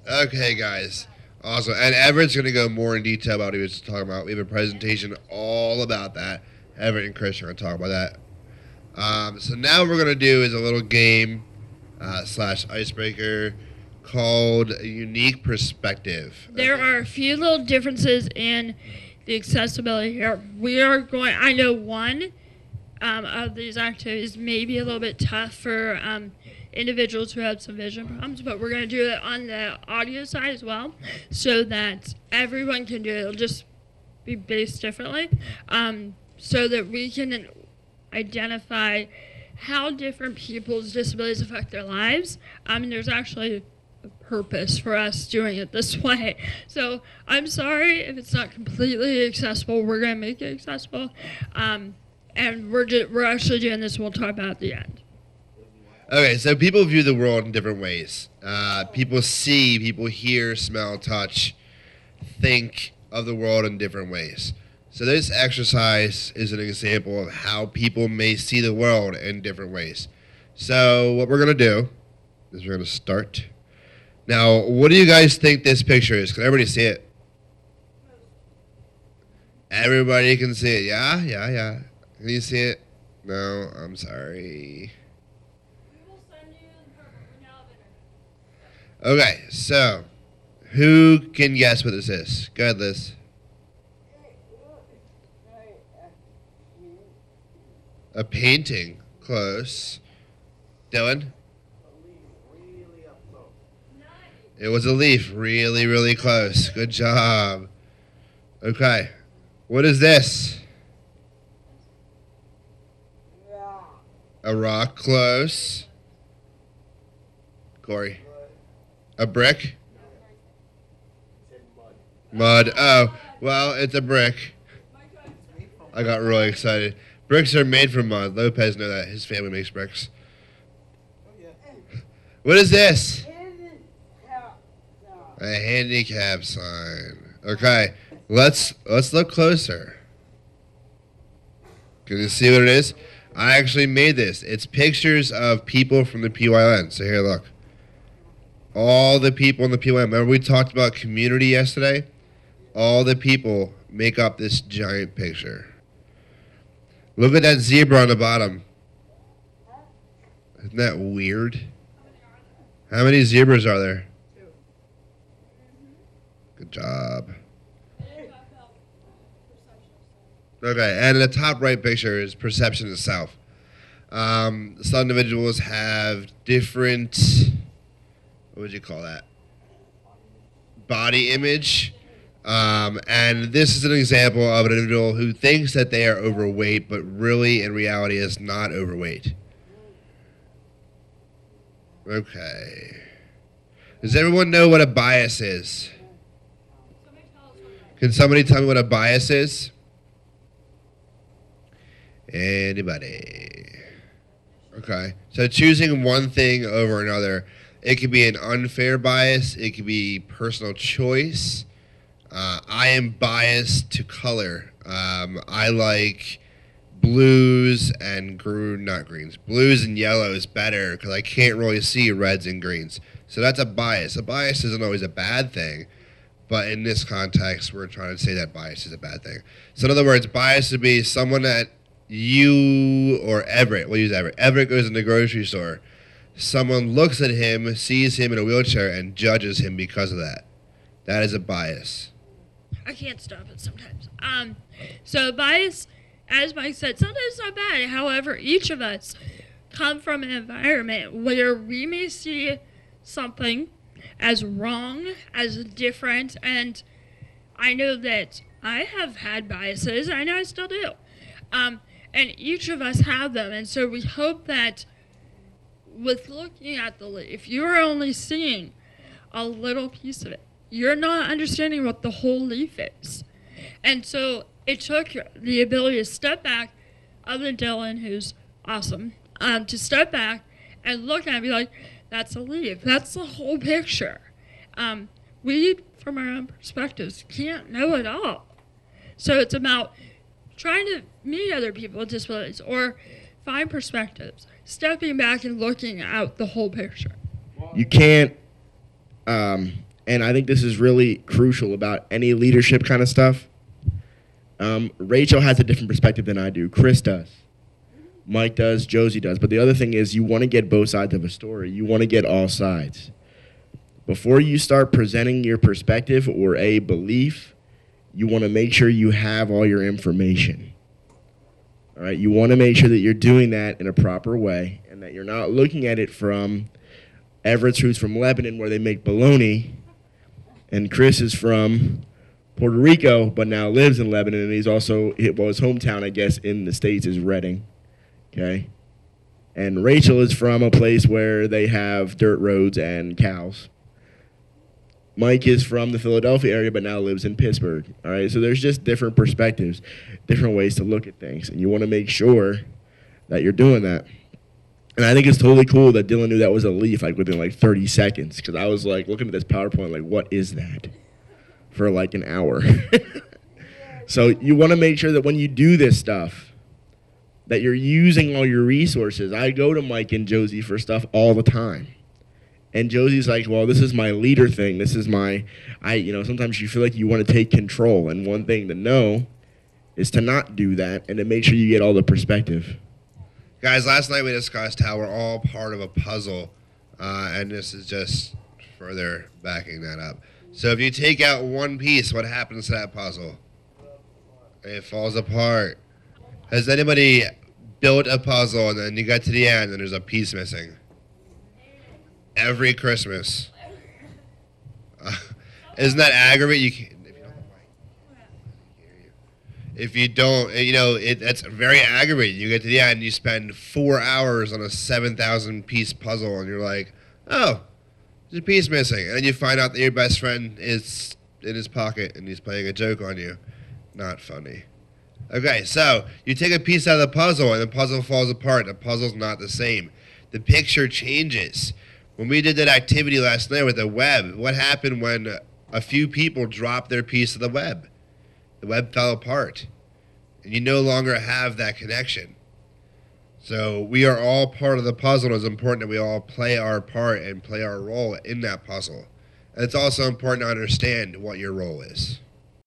Okay, guys. Awesome. And Everett's going to go more in detail about what he was talking about. We have a presentation all about that. Everett and Chris are going to talk about that. So now what we're going to do is a little game slash icebreaker called a unique perspective. There are a few little differences in the accessibility here. I know one of these activities may be a little bit tough for individuals who have some vision problems, but we're going to do it on the audio side as well so that everyone can do it. It'll just be based differently so that we can identify how different people's disabilities affect their lives. There's actually a purpose for us doing it this way. So I'm sorry if it's not completely accessible. We're going to make it accessible. And we're actually doing this. We'll talk about at the end. Okay, so people view the world in different ways. People see, people hear, smell, touch, think of the world in different ways. So this exercise is an example of how people may see the world in different ways. So what we're going to do is we're going to start. Now, what do you guys think this picture is? Can everybody see it? Everybody can see it. Yeah. Can you see it? No, I'm sorry. Okay, so who can guess what this is? Go ahead, Liz. A painting. Close. Dylan? It was a leaf. Really, really close. Good job. Okay. What is this? A rock. Close. Corey? A brick? Mud. Oh, well, it's a brick. I got really excited. Bricks are made from mud. Lopez knows that. His family makes bricks. What is this? A handicap sign. Okay, let's look closer. Can you see what it is? I actually made this. It's pictures of people from the PYN. So here, look. All the people in the PYN. Remember we talked about community yesterday? All the people make up this giant picture. Look at that zebra on the bottom. Isn't that weird? How many zebras are there? 2. Good job. Okay, and the top right picture is perception of self. Some individuals have different, what would you call that? Body image. And this is an example of an individual who thinks that they are overweight, but really, in reality, is not overweight. Okay. Does everyone know what a bias is? Can somebody tell me what a bias is? Anybody? Okay. So choosing one thing over another. It could be an unfair bias. It could be personal choice. I am biased to color. I like blues and blues and yellows better because I can't really see reds and greens. So that's a bias. A bias isn't always a bad thing, but in this context, we're trying to say that bias is a bad thing. So in other words, bias would be someone that you or Everett, we'll use Everett. Everett goes in the grocery store. Someone looks at him, sees him in a wheelchair, and judges him because of that. That is a bias. I can't stop it sometimes. So bias, as Mike said, sometimes it's not bad. However, each of us come from an environment where we may see something as wrong, as different, and I know that I have had biases. I know I still do. And each of us have them, and so we hope that with looking at the leaf, you're only seeing a little piece of it. You're not understanding what the whole leaf is. And so it took the ability to step back, other than Dylan, who's awesome, to step back and look at it and be like, that's a leaf. That's the whole picture. We, from our own perspectives, can't know it all. So it's about trying to meet other people with disabilities or find perspectives, stepping back and looking at the whole picture. You can't and I think this is really crucial about any leadership kind of stuff. Rachel has a different perspective than I do. Chris does. Mike does. Josie does. But the other thing is you want to get both sides of a story. You want to get all sides. Before you start presenting your perspective or a belief, you want to make sure you have all your information. All right? You want to make sure that you're doing that in a proper way and that you're not looking at it from Everett's, who's from Lebanon, where they make bologna, and Chris is from Puerto Rico, but now lives in Lebanon, and he's also, well, his hometown, I guess, in the States is Reading, okay? And Rachel is from a place where they have dirt roads and cows. Mike is from the Philadelphia area, but now lives in Pittsburgh, all right? So there's just different perspectives, different ways to look at things, and you want to make sure that you're doing that. And I think it's totally cool that Dylan knew that was a leaf like within like 30 seconds, because I was like looking at this PowerPoint like, what is that? For like an hour. So you want to make sure that when you do this stuff, that you're using all your resources. I go to Mike and Josie for stuff all the time. And Josie's like, well, this is my leader thing. This is my, sometimes you feel like you want to take control. And one thing to know is to not do that and to make sure you get all the perspective. Guys, last night we discussed how we're all part of a puzzle, and this is just further backing that up. So if you take out one piece, what happens to that puzzle? It falls apart. Has anybody built a puzzle and then you got to the end and there's a piece missing? Every Christmas. Isn't that aggravating? If you don't, that's very aggravating. You get to the end, you spend 4 hours on a 7,000 piece puzzle, and you're like, oh, there's a piece missing. And then you find out that your best friend is in his pocket and he's playing a joke on you. Not funny. Okay, so you take a piece out of the puzzle and the puzzle falls apart. The puzzle's not the same. The picture changes. When we did that activity last night with the web, what happened when a few people dropped their piece of the web? The web fell apart, and you no longer have that connection. So we are all part of the puzzle. It's important that we all play our part and play our role in that puzzle. And it's also important to understand what your role is.